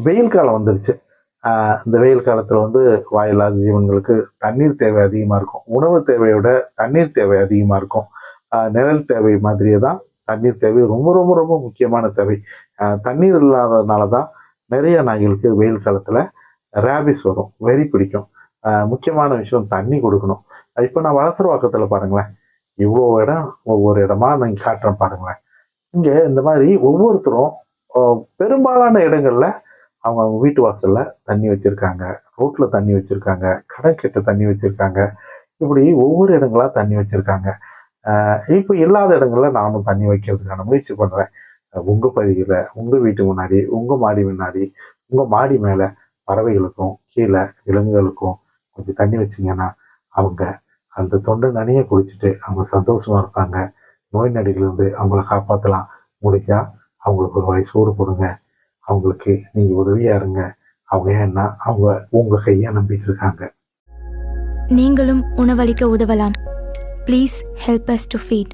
வெயில் காலம் வந்துருச்சு. இந்த வெயில் காலத்தில் வந்து வாயில்லாத ஜீவன்களுக்கு தண்ணீர் தேவை அதிகமாக இருக்கும். உணவு தேவையை விட தண்ணீர் தேவை அதிகமாக இருக்கும். நிழல் தேவை மாதிரியே தான் தண்ணீர் தேவை ரொம்ப ரொம்ப ரொம்ப முக்கியமான தேவை. தண்ணீர் இல்லாததுனால தான் நிறைய நாய்களுக்கு வெயில் காலத்தில் ரேபிஸ் வரும், வெறி பிடிக்கும். முக்கியமான விஷயம் தண்ணி கொடுக்கணும். இப்போ நான் வலசரவாக்கத்தில் பாருங்களேன், இவ்வளோ இடம் ஒவ்வொரு இடமா நான் காட்டுறேன் பாருங்களேன். இங்கே இந்த மாதிரி ஒவ்வொருத்தரும் பெரும்பாலான இடங்கள்ல அவங்க அவங்க வீட்டு வாசல்ல தண்ணி வச்சிருக்காங்க, ரோட்ல தண்ணி வச்சிருக்காங்க, கடைக்கிட்ட தண்ணி வச்சிருக்காங்க. இப்படி ஒவ்வொரு இடங்களா தண்ணி வச்சிருக்காங்க. இப்போ இல்லாத இடங்கள்ல நானும் தண்ணி வைக்கிறதுக்கான முயற்சி பண்றேன். உங்க பகுதியில, உங்க வீட்டு முன்னாடி, உங்க மாடி முன்னாடி, உங்க மாடி மேல பறவைகளுக்கும், கீழே விலங்குகளுக்கும் கொஞ்சம் தண்ணி வச்சீங்கன்னா, அவங்க அந்த தொண்டை நனைய குடிச்சிட்டு அவங்க சந்தோஷமா இருப்பாங்க. நோய் நொடிகளிலிருந்து அவங்கள காப்பாற்றலாம். முடிஞ்சா அவங்களுக்கு ஒரு வாய் சோறு போடுங்க. அவங்களுக்கு நீங்க உதவியா இருங்க. அவங்க ஏன்னா அவங்க உங்க கையை நம்பிட்டு இருக்காங்க. நீங்களும் உணவளிக்க உதவலாம். Please help us to feet.